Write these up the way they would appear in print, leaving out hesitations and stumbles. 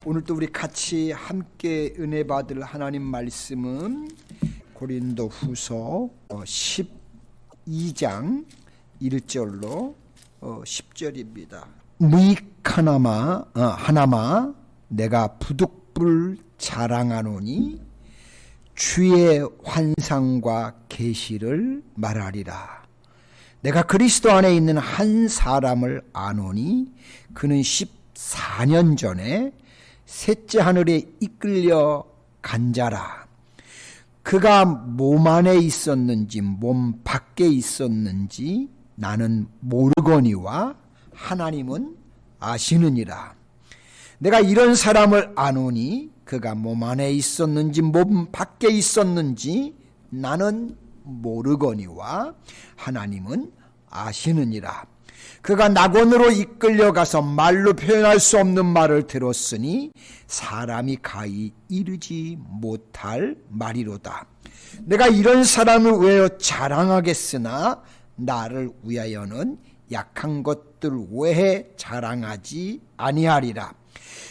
오늘도 우리 같이 함께 은혜 받을 하나님 말씀은 고린도후서 12장 1절로 10절입니다. 무익 하나마 내가 부득불 자랑하노니 주의 환상과 계시를 말하리라. 내가 그리스도 안에 있는 한 사람을 아노니 그는 14년 전에 셋째 하늘에 이끌려 간 자라. 그가 몸 안에 있었는지 몸 밖에 있었는지 나는 모르거니와 하나님은 아시느니라. 내가 이런 사람을 아노니 그가 몸 안에 있었는지 몸 밖에 있었는지 나는 모르거니와 하나님은 아시느니라. 그가 낙원으로 이끌려가서 말로 표현할 수 없는 말을 들었으니 사람이 가히 이르지 못할 말이로다. 내가 이런 사람을 위하여 자랑하겠으나 나를 위하여는 약한 것들 외에 자랑하지 아니하리라.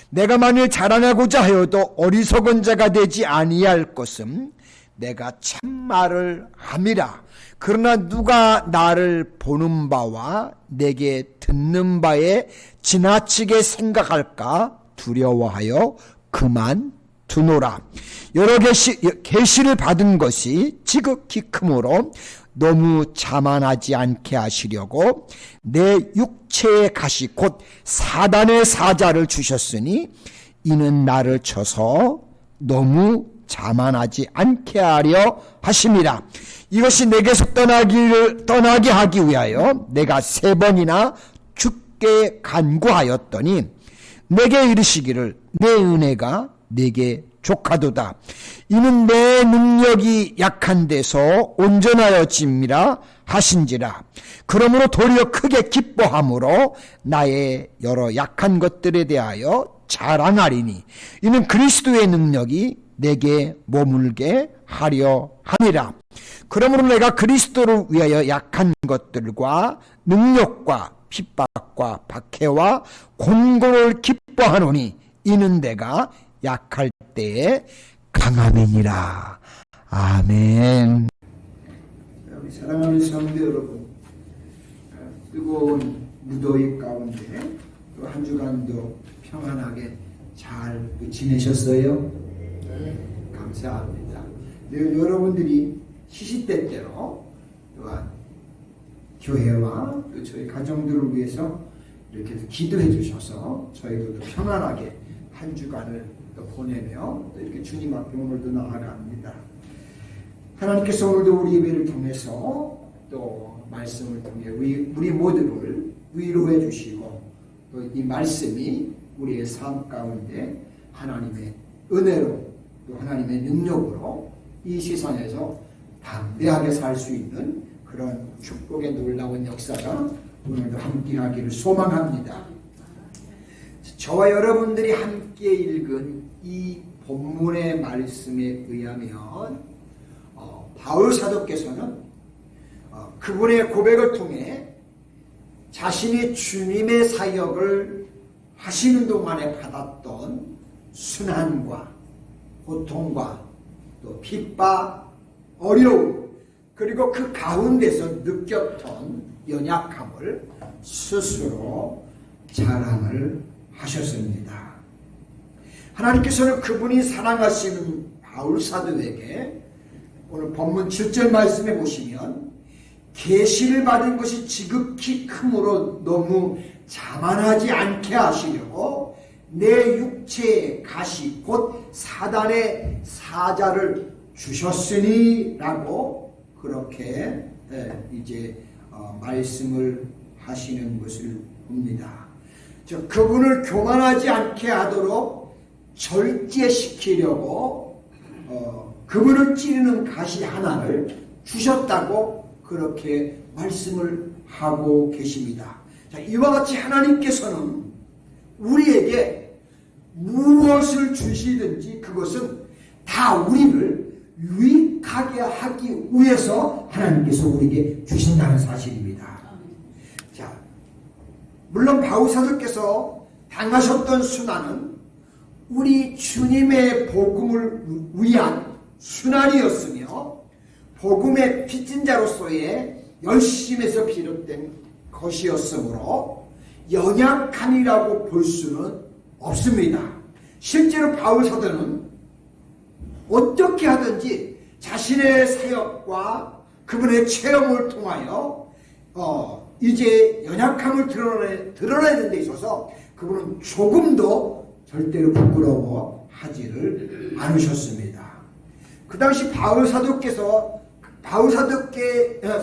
내가 만일 자랑하고자 하여도 어리석은 자가 되지 아니할 것은 내가 참말을 함이라. 그러나 누가 나를 보는 바와 내게 듣는 바에 지나치게 생각할까 두려워하여 그만 두노라. 여러 계시를 받은 것이 지극히 크므로 너무 자만하지 않게 하시려고 내 육체의 가시 곧 사단의 사자를 주셨으니 이는 나를 쳐서 너무 자만하지 않게 하려 하심이라. 이것이 내게서 떠나게 하기 위하여 내가 3번이나 주께 간구하였더니 내게 이르시기를 내 은혜가 내게 족하도다. 이는 내 능력이 약한 데서 온전하여짐이라 하신지라. 그러므로 도리어 크게 기뻐함으로 나의 여러 약한 것들에 대하여 자랑하리니 이는 그리스도의 능력이 내게 머물게 하려 함이라. 그러므로 내가 그리스도를 위하여 약한 것들과 능력과 핍박과 박해와 곤고를 기뻐하노니 이는 내가 약할 때에 강함이니라. 아멘. 우리 사랑하는 성도 여러분, 뜨거운 무더위 가운데 또 한 주간도 평안하게 잘 지내셨어요? 감사합니다. 늘 여러분들이 시시때때로 또한 교회와 또 저희 가정들을 위해서 이렇게 기도해 주셔서 저희도 평안하게 한 주간을 또 보내며 또 이렇게 주님 앞에 오늘도 나아갑니다. 하나님께서 오늘도 우리 예배를 통해서 또 말씀을 통해 우리 모두를 위로해 주시고 또 이 말씀이 우리의 삶 가운데 하나님의 은혜로 또 하나님의 능력으로 이 세상에서 담대하게 살 수 있는 그런 축복의 놀라운 역사가 오늘도 함께하기를 소망합니다. 저와 여러분들이 함께 읽은 이 본문의 말씀에 의하면 바울 사도께서는 그분의 고백을 통해 자신이 주님의 사역을 하시는 동안에 받았던 순환과 고통과 또 핍박, 어려움 그리고 그 가운데서 느꼈던 연약함을 스스로 자랑을 하셨습니다. 하나님께서는 그분이 사랑하시는 바울 사도에게 오늘 본문 7절 말씀에 보시면 계시를 받은 것이 지극히 크므로 너무 자만하지 않게 하시려고 내 육체의 가시 곧 사단의 사자를 주셨으니 라고 그렇게 이제 말씀을 하시는 것을 봅니다. 그분을 교만하지 않게 하도록 절제시키려고 그분을 찌르는 가시 하나를 주셨다고 그렇게 말씀을 하고 계십니다. 자, 이와 같이 하나님께서는 우리에게 무엇을 주시든지 그것은 다 우리를 유익하게 하기 위해서 하나님께서 우리에게 주신다는 사실입니다. 자, 물론 바울 사도께서 당하셨던 순환은 우리 주님의 복음을 위한 순환이었으며 복음의 빚진 자로서의 열심에서 비롯된 것이었으므로 연약함이라고 볼 수는 없습니다. 실제로 바울 사도는 어떻게 하든지 자신의 사역과 그분의 체험을 통하여 이제 연약함을 드러내는 데 있어서 그분은 조금도 절대로 부끄러워하지를 않으셨습니다. 그 당시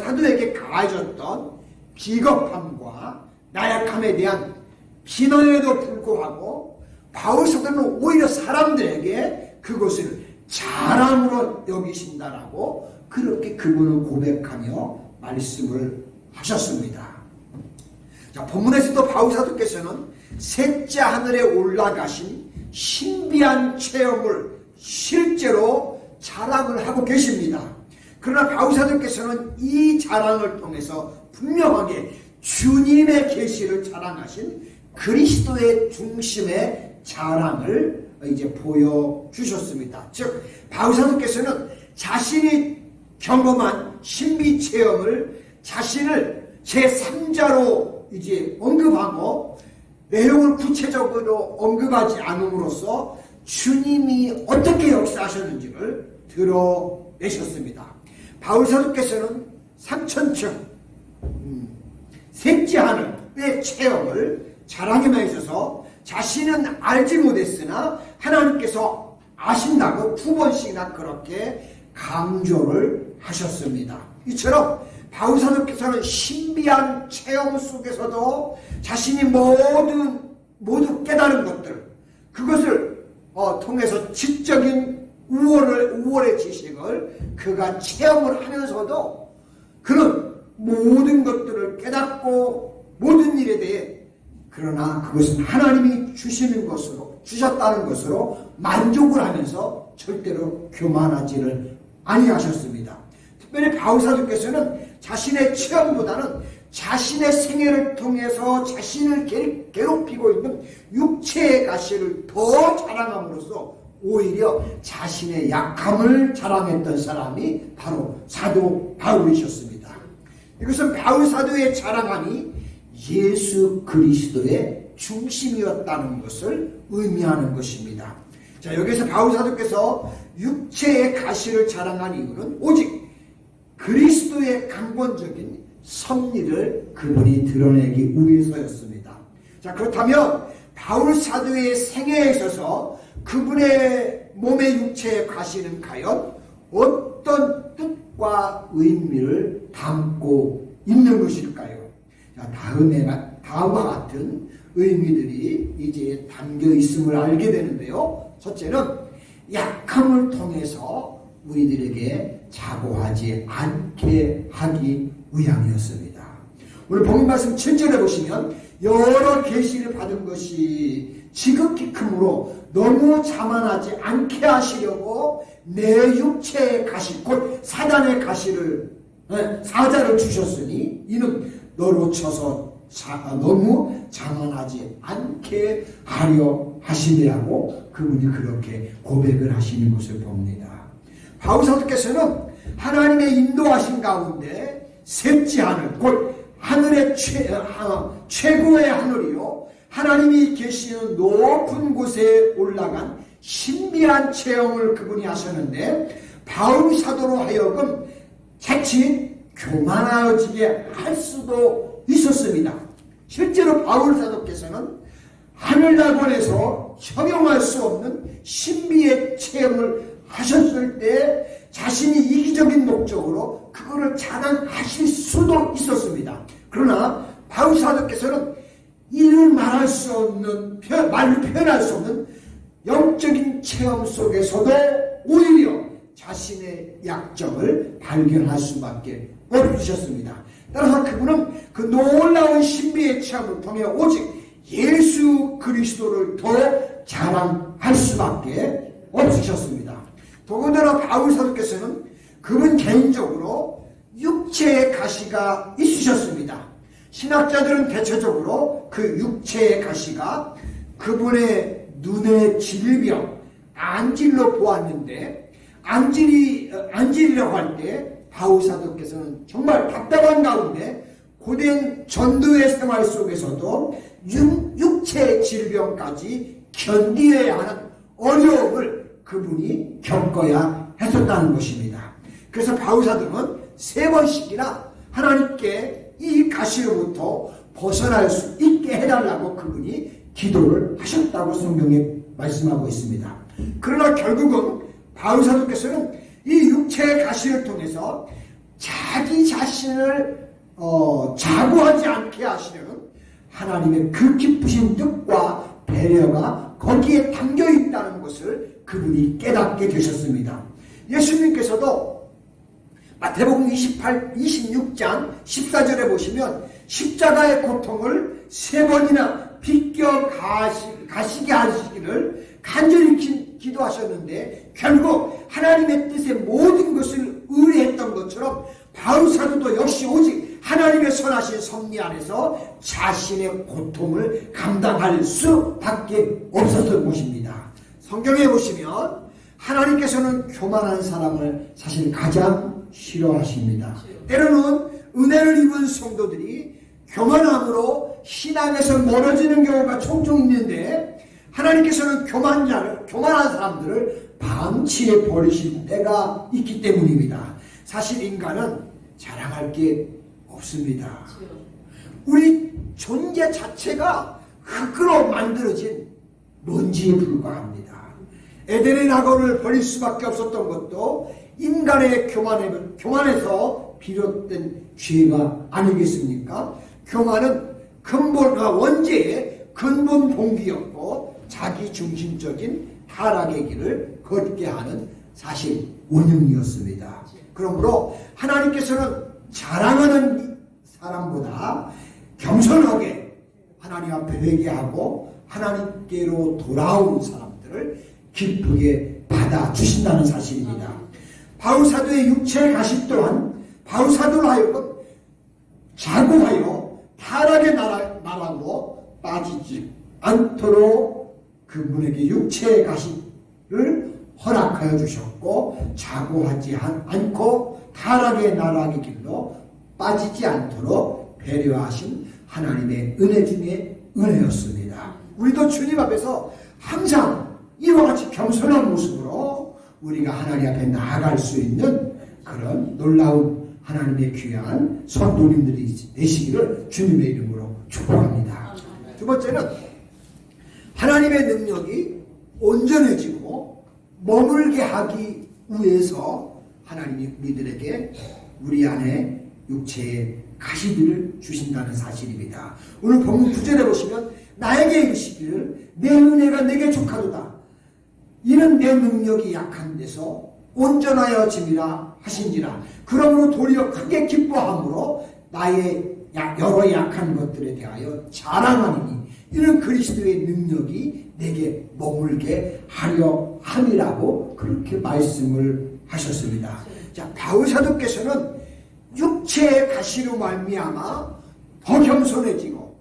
사도에게 가해졌던 비겁함과 나약함에 대한 비난에도 불구하고 바울 사도는 오히려 사람들에게 그것을 자랑으로 여기신다라고 그렇게 그분을 고백하며 말씀을 하셨습니다. 자, 본문에서도 바울 사도께서는 셋째 하늘에 올라가신 신비한 체험을 실제로 자랑을 하고 계십니다. 그러나 바울 사도께서는 이 자랑을 통해서 분명하게 주님의 계시를 자랑하신 그리스도의 중심의 자랑을 이제 보여주셨습니다. 즉 바울 사도께서는 자신이 경험한 신비 체험을 자신을 제3자로 이제 언급하고 내용을 구체적으로 언급하지 않음으로써 주님이 어떻게 역사하셨는지를 드러내셨습니다. 바울 사도께서는 3천층 셋째 하늘의 체험을 자랑에만 있어서 자신은 알지 못했으나 하나님께서 아신다고 2번씩이나 그렇게 강조를 하셨습니다. 이처럼 바울 사도께서는 신비한 체험 속에서도 자신이 모두 깨달은 것들, 그것을 통해서 지적인 우월의 지식을 그가 체험을 하면서도 그는 모든 것들을 깨닫고 모든 일에 대해 그러나 그것은 하나님이 주셨다는 것으로 만족을 하면서 절대로 교만하지를 아니하셨습니다. 특별히 바울 사도께서는 자신의 체험보다는 자신의 생애를 통해서 자신을 괴롭히고 있는 육체의 가시를 더 자랑함으로써 오히려 자신의 약함을 자랑했던 사람이 바로 사도 바울이셨습니다. 이것은 바울 사도의 자랑함이 예수 그리스도의 중심이었다는 것을 의미하는 것입니다. 자, 여기서 바울 사도께서 육체의 가시를 자랑한 이유는 오직 그리스도의 강권적인 섭리를 그분이 드러내기 위해서였습니다. 자, 그렇다면 바울 사도의 생애에 있어서 그분의 몸의 육체의 가시는 과연 어떤 뜻과 의미를 담고 있는 것일까요? 자, 다음과 같은 의미들이 이제 담겨 있음을 알게 되는데요. 첫째는 약함을 통해서 우리들에게 자고하지 않게 하기 위함이었습니다. 오늘 본문 말씀 7절에 보시면 여러 계시를 받은 것이 지극히 크므로 너무 자만하지 않게 하시려고 내 육체의 가시 곧 사단의 사자를 주셨으니 이는 너로 쳐서 너무 자만하지 않게 하려 하시리라고 그분이 그렇게 고백을 하시는 것을 봅니다. 바울 사도께서는 하나님의 인도하신 가운데 셋째 하늘 곧 하늘의 최고의 하늘이요 하나님이 계시는 높은 곳에 올라간 신비한 체험을 그분이 하셨는데 바울 사도로 하여금 자칫 교만하여지게 할 수도 있었습니다. 실제로 바울 사도께서는 하늘낙원에서 형용할 수 없는 신비의 체험을 하셨을 때 자신이 이기적인 목적으로 그거를 자랑하실 수도 있었습니다. 그러나 바울 사도께서는 이를 말할 수 없는 말로 표현할 수 없는 영적인 체험 속에서도 오히려 자신의 약점을 발견할 수밖에 없으셨습니다. 따라서 그분은 그 놀라운 신비의 체험을 통해 오직 예수 그리스도를 더 자랑할 수밖에 없으셨습니다. 더군다나 바울 사도께서는 그분 개인적으로 육체의 가시가 있으셨습니다. 신학자들은 대체적으로 그 육체의 가시가 그분의 눈의 질병, 안질로 보았는데 안질이라고 할 때 바울사도께서는 정말 답답한 가운데 고된 전도의 생활 속에서도 육체 질병까지 견디어야 하는 어려움을 그분이 겪어야 했었다는 것입니다. 그래서 바울사도는 3번씩이나 하나님께 이 가시로부터 벗어날 수 있게 해달라고 그분이 기도를 하셨다고 성경에 말씀하고 있습니다. 그러나 결국은 바울사도께서는 이 육체의 가시를 통해서 자기 자신을 자고하지 않게 하시는 하나님의 그 깊으신 뜻과 배려가 거기에 담겨 있다는 것을 그분이 깨닫게 되셨습니다. 예수님께서도 마태복음 26장 14절에 보시면 십자가의 고통을 3번이나 비껴 가시게 하시기를 간절히 기도하셨는데 결국 하나님의 뜻에 모든 것을 의뢰했던 것처럼 바울사도도 역시 오직 하나님의 선하신 섭리 안에서 자신의 고통을 감당할 수밖에 없었던 것입니다. 성경에 보시면 하나님께서는 교만한 사람을 사실 가장 싫어하십니다. 때로는 은혜를 입은 성도들이 교만함으로 신앙에서 멀어지는 경우가 종종 있는데 하나님께서는 교만한 사람들을 방치해 버리실 때가 있기 때문입니다. 사실 인간은 자랑할 게 없습니다. 우리 존재 자체가 흙으로 만들어진 먼지에 불과합니다. 에덴의 낙원을 버릴 수밖에 없었던 것도 인간의 교만에서 비롯된 죄가 아니겠습니까? 교만은 원죄의 근본 동기였고 자기 중심적인 타락의 길을 걷게 하는 사실 원흉이었습니다. 그러므로 하나님께서는 자랑하는 사람보다 겸손하게 하나님 앞에 회개하고 하나님께로 돌아온 사람들을 기쁘게 받아주신다는 사실입니다. 바울사도의 육체의 가시 또한 바울사도로 하여금 자고하여 타락의 나락으로 빠지지 않도록 그분에게 육체의 가시를 허락하여 주셨고 자고하지 않고 타락의 나락의 길로 빠지지 않도록 배려하신 하나님의 은혜 중에 은혜였습니다. 우리도 주님 앞에서 항상 이와 같이 겸손한 모습으로 우리가 하나님 앞에 나아갈 수 있는 그런 놀라운 하나님의 귀한 성도님들이 되시기를 주님의 이름으로 축복합니다. 두 번째는 하나님의 능력이 온전해지고 머물게 하기 위해서 하나님이 우리들에게 우리 안에 육체의 가시들을 주신다는 사실입니다. 오늘 본문 9절에 보시면 나에게 이르시기를 내 은혜가 내게 족하도다. 이는 내 능력이 약한 데서 온전하여 짐이라 하신지라. 그러므로 도리어 크게 기뻐함으로 나의 여러 약한 것들에 대하여 자랑하니니 이는 그리스도의 능력이 내게 머물게 하려 함이라고 그렇게 말씀을 하셨습니다. 자, 바울사도께서는 육체의 가시로 말미암아 더 겸손해지고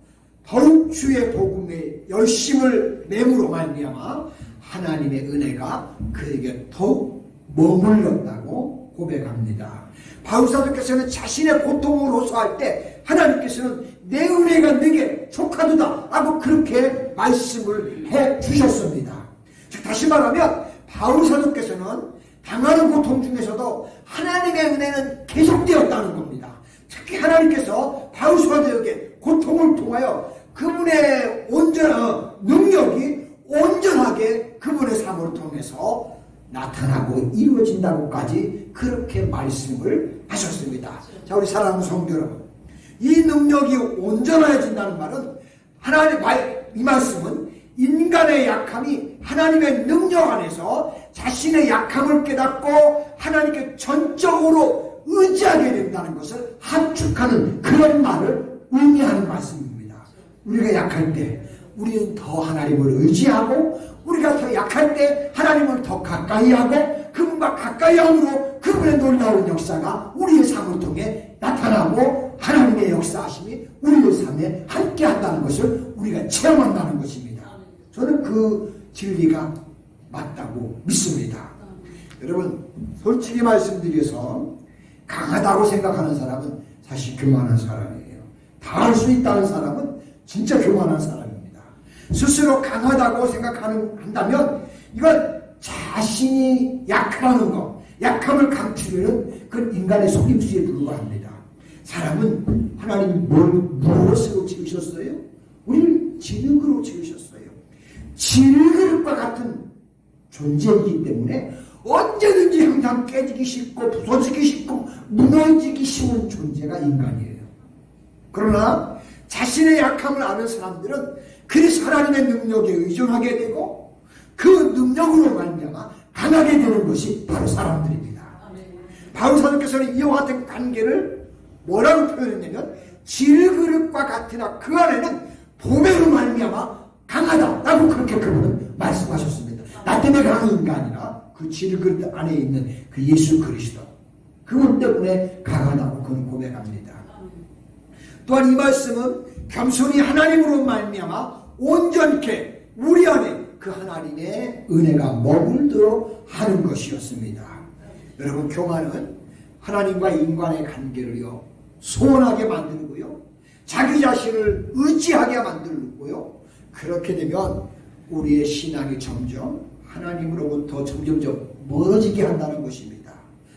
더욱 주의 복음에 열심을 내므로 말미암아 하나님의 은혜가 그에게 더욱 머물렀다고 고백합니다. 바울사도께서는 자신의 고통을 호소할 때 하나님께서는 내 은혜가 내게 족하도다 하고 그렇게 말씀을 해 주셨습니다. 즉 다시 말하면 바울사도께서는 당하는 고통 중에서도 하나님의 은혜는 계속되었다는 겁니다. 특히 하나님께서 바울사도에게 고통을 통하여 그분의 능력이 온전하게 그분의 삶을 통해서 나타나고 이루어진다고까지 그렇게 말씀을 하셨습니다. 자, 우리 사랑하는 성도 여러분, 이 능력이 온전해진다는 말은 이 말씀은 인간의 약함이 하나님의 능력 안에서 자신의 약함을 깨닫고 하나님께 전적으로 의지하게 된다는 것을 함축하는 그런 말을 의미하는 말씀입니다. 우리가 약할 때 우리는 더 하나님을 의지하고 우리가 더 약할 때 하나님을 더 가까이 하고 그분과 가까이 함으로 그분의 놀라운 역사가 우리의 삶을 통해 나타나고 하나님의 역사하심이 우리의 삶에 함께 한다는 것을 우리가 체험한다는 것입니다. 저는 그 진리가 맞다고 믿습니다. 여러분 솔직히 말씀드려서 강하다고 생각하는 사람은 사실 교만한 사람이에요. 다 할 수 있다는 사람은 진짜 교만한 사람입니다. 스스로 강하다고 한다면 이건 자신이 약하다는 것, 약함을 감추려는 그 인간의 속임수에 불과합니다. 사람은 하나님이 무엇으로 지으셨어요? 우리를 진흙으로 지으셨어요. 진흙과 같은 존재이기 때문에 언제든지 항상 깨지기 쉽고 부서지기 쉽고 무너지기 쉬운 존재가 인간이에요. 그러나 자신의 약함을 아는 사람들은 그래서 하나님의 능력에 의존하게 되고 그 능력으로 말미암아 강하게 되는 것이 바로 사람들입니다. 바울 사도께서는 이와 같은 관계를 뭐라고 표현했냐면 질그릇과 같으나 그 안에는 보배로 말미암아 강하다라고 그렇게 그분은 말씀하셨습니다. 나 때문에 강한 인간이 아니라 그 질그릇 안에 있는 그 예수 그리스도 그분 때문에 강하다고 그는 고백합니다. 또한 이 말씀은 겸손히 하나님으로 말미암아 온전케 우리 안에 그 하나님의 은혜가 머물도록 하는 것이었습니다. 여러분 교만은 하나님과 인간의 관계를요 소원하게 만들고요 자기 자신을 의지하게 만들고요 그렇게 되면 우리의 신앙이 점점 하나님으로부터 점점점 멀어지게 한다는 것입니다.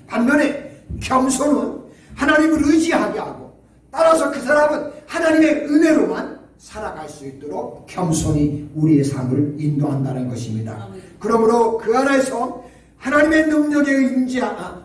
반면에 겸손은 하나님을 의지하게 하고 따라서 그 사람은 하나님의 은혜로만 살아갈 수 있도록 겸손히 우리의 삶을 인도한다는 것입니다. 그러므로 그 안에서 하나님의 능력에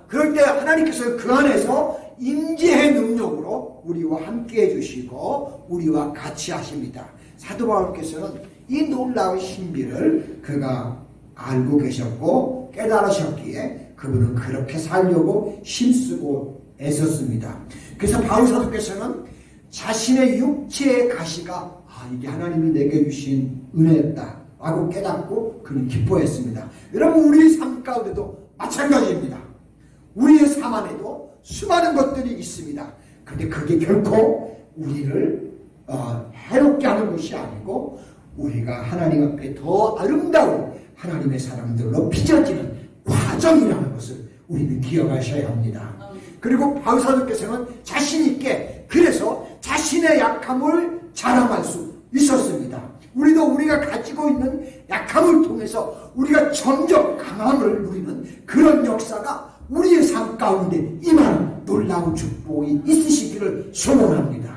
그럴 때 하나님께서 그 안에서 임재의 능력으로 우리와 함께 해주시고 우리와 같이 하십니다. 사도 바울께서는 이 놀라운 신비를 그가 알고 계셨고 깨달으셨기에 그분은 그렇게 살려고 힘쓰고 애썼습니다. 그래서 바울 사도께서는 자신의 육체의 가시가 이게 하나님이 내게 주신 은혜였다 라고 깨닫고 그는 기뻐했습니다. 여러분 우리의 삶 가운데도 마찬가지입니다. 우리의 삶 안에도 수많은 것들이 있습니다. 그런데 그게 결코 우리를 해롭게 하는 것이 아니고 우리가 하나님 앞에 더 아름다운 하나님의 사람들로 빚어지는 과정이라는 것을 우리는 기억하셔야 합니다. 그리고 바울 사도께서는 자신 있게 그래서 자신의 약함을 자랑할 수 있었습니다. 우리도 우리가 가지고 있는 약함을 통해서 우리가 점점 강함을 누리는 그런 역사가 우리의 삶 가운데 임하는 놀라운 축복이 있으시기를 소원합니다.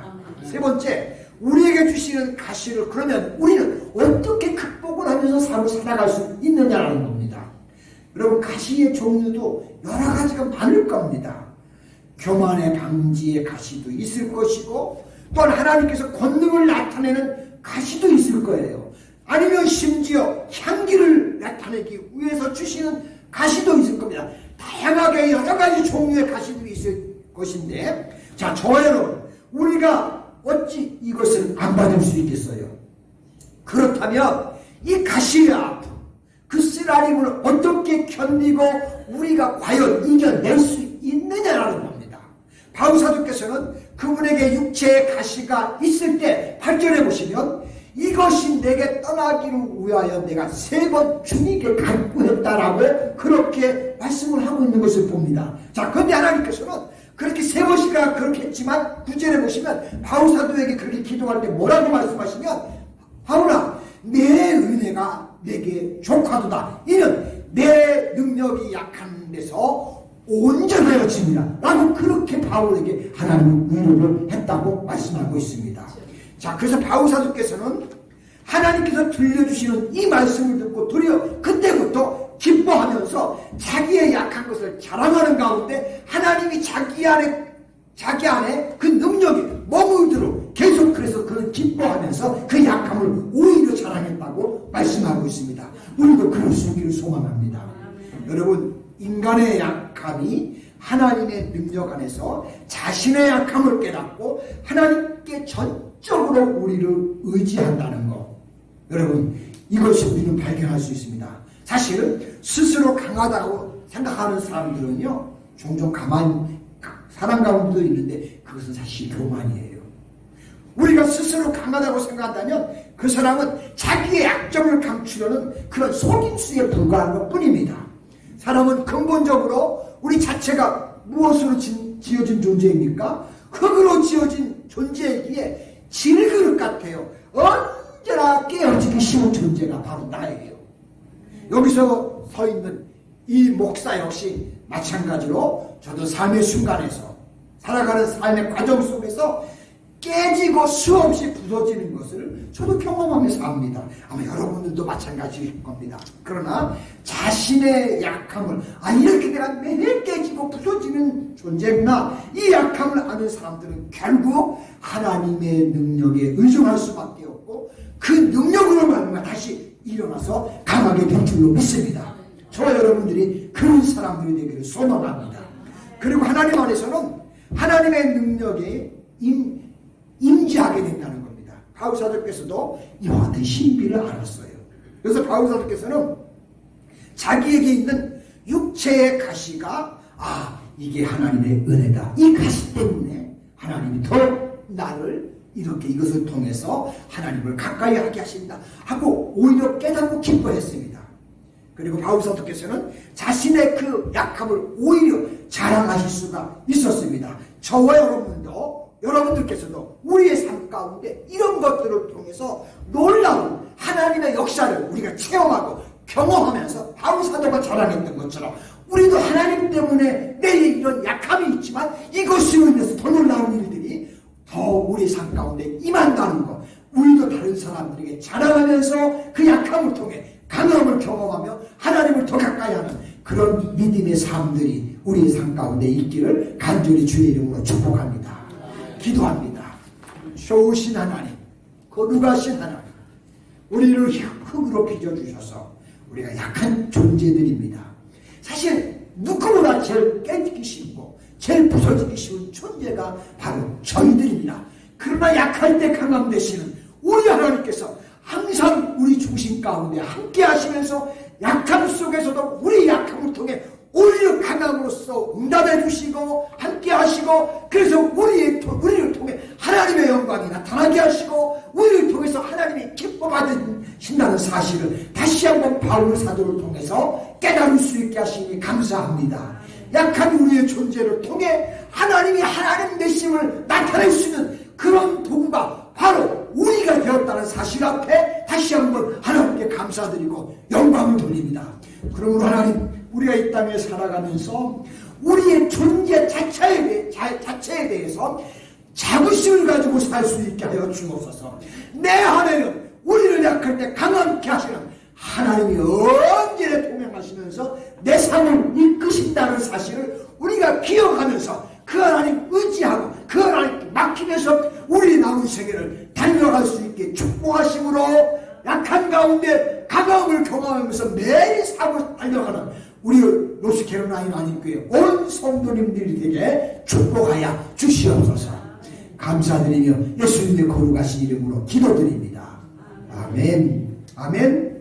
세 번째, 우리에게 주시는 가시를 그러면 우리는 어떻게 극복을 하면서 삶을 살아갈 수 있느냐라는 겁니다. 여러분 가시의 종류도 여러 가지가 많을 겁니다. 교만의 방지의 가시도 있을 것이고 또한 하나님께서 권능을 나타내는 가시도 있을 거예요. 아니면 심지어 향기를 나타내기 위해서 주시는 가시도 있을 겁니다. 다양하게 여러 가지 종류의 가시들이 있을 것인데 자 저와 여러분 우리가 어찌 이것을 안 받을 수 있겠어요? 그렇다면 이 가시의 아픔 그 쓰라림을 어떻게 견디고 우리가 과연 이겨낼 수 있느냐라는 겁니다. 바울 사도께서는 그분에게 육체의 가시가 있을 때 8절에 보시면 이것이 내게 떠나기를 위하여 내가 3번 주님께 간구했다라고 그렇게 말씀을 하고 있는 것을 봅니다. 자, 그런데 하나님께서는 그렇게 3번씩이나 그렇게 했지만 9절에 보시면 바울 사도에게 그렇게 기도할 때 뭐라고 말씀하시면 바울아 내 은혜가 내게 족하도다. 이는 내 능력이 약한 데서 온전하여집니다. 라고 그렇게 바울에게 하나님은 위로를 했다고 말씀하고 있습니다. 자, 그래서 바울 사도께서는 하나님께서 들려주시는 이 말씀을 듣고 도리어 그때부터 기뻐하면서 자기의 약한 것을 자랑하는 가운데 하나님이 자기 안에 그 능력이 머물도록 계속 그래서 그는 기뻐하면서 그 약함을 오히려 자랑했다고 말씀하고 있습니다. 우리도 그럴 수 있기를 소망합니다. 여러분 인간의 약함이 하나님의 능력 안에서 자신의 약함을 깨닫고 하나님께 전적으로 우리를 의지한다는 것 여러분 이것을 우리는 발견할 수 있습니다. 사실은 스스로 강하다고 생각하는 사람들은요 종종 가만히 사람 가운데도 있는데 그것은 사실 교만이에요. 우리가 스스로 강하다고 생각한다면 그 사람은 자기의 약점을 감추려는 그런 속임수에 불과한 것 뿐입니다. 사람은 근본적으로 우리 자체가 무엇으로 지어진 존재입니까? 흙으로 지어진 존재이기에 질그릇 같아요. 언제나 깨어지기 쉬운 존재가 바로 나예요. 여기서 서 있는 이 목사 역시 마찬가지로 저도 삶의 순간에서 살아가는 삶의 과정 속에서 깨지고 수없이 부서지는 것을 저도 경험하면서 압니다. 아마 여러분들도 마찬가지일 겁니다. 그러나 자신의 약함을 이렇게 내가 매일 깨지고 부서지는 존재구나, 이 약함을 아는 사람들은 결국 하나님의 능력에 의존할 수밖에 없고 그 능력으로 말미암아 다시 일어나서 강하게 될 줄로 믿습니다. 저와 여러분들이 그런 사람들이 되기를 소망합니다. 그리고 하나님 안에서는 하나님의 능력에 임재하게 된다는 겁니다. 바울사도께서도 이와 같은 신비를 알았어요. 그래서 바울사도께서는 자기에게 있는 육체의 가시가 이게 하나님의 은혜다, 이 가시 때문에 하나님이 더 나를 이렇게 이것을 통해서 하나님을 가까이 하게 하신다 하고 오히려 깨닫고 기뻐했습니다. 그리고 바울사도께서는 자신의 그 약함을 오히려 자랑하실 수가 있었습니다. 저와 여러분들께서도 우리의 삶 가운데 이런 것들을 통해서 놀라운 하나님의 역사를 우리가 체험하고 경험하면서 바울사도가 자랑했던 것처럼 우리도 하나님 때문에 내게 이런 약함이 있지만 이것으로 인해서 더 놀라운 일들이 더 우리 삶 가운데 임한다는 것, 우리도 다른 사람들에게 자랑하면서 그 약함을 통해 강함을 경험하며 하나님을 더 가까이 하는 그런 믿음의 삶들이 우리의 삶 가운데 있기를 간절히 주의 이름으로 축복합니다. 기도합니다. 좋으신 하나님, 거룩하신 하나님, 우리를 흙으로 빚어주셔서 우리가 약한 존재들입니다. 사실 누구보다 제일 깨지기 쉽고 제일 부서지기 쉬운 존재가 바로 저희들입니다. 그러나 약할 때 강함 되시는 우리 하나님께서 항상 우리 중심 가운데 함께 하시면서 약함 속에서도 우리 약함을 통해 오히려 강함으로써 응답해 주시고 함께 하시고, 그래서 우리를 통해 하나님의 영광이 나타나게 하시고 우리를 통해서 하나님이 기뻐 받으신다는 사실을 다시 한번 바울 사도를 통해서 깨달을 수 있게 하시니 감사합니다. 약한 우리의 존재를 통해 하나님이 하나님 되심을 나타낼 수 있는 그런 도구가 바로 우리가 되었다는 사실 앞에 다시 한번 하나님께 감사드리고 영광을 돌립니다. 그러므로 하나님, 우리가 이 땅에 살아가면서 우리의 존재 자체에 대해서 자부심을 가지고 살 수 있게 하여 주옵소서. 내 안에는 우리를 약할 때 강함케 하시는 하나님이 언제나 동행하시면서 내 삶을 이끄신다는 사실을 우리가 기억하면서 그 하나님 의지하고 그 하나님께 맡기면서 우리 남은 세계를 달려갈 수 있게 축복하심으로 약한 가운데 강함을 경험하면서 매일 삶을 달려가는 우리 노스캐롤라이나 하나님교회 온 성도님들이 되게 축복하여 주시옵소서. 감사드리며 예수님의 거룩하신 이름으로 기도드립니다. 아멘. 아멘.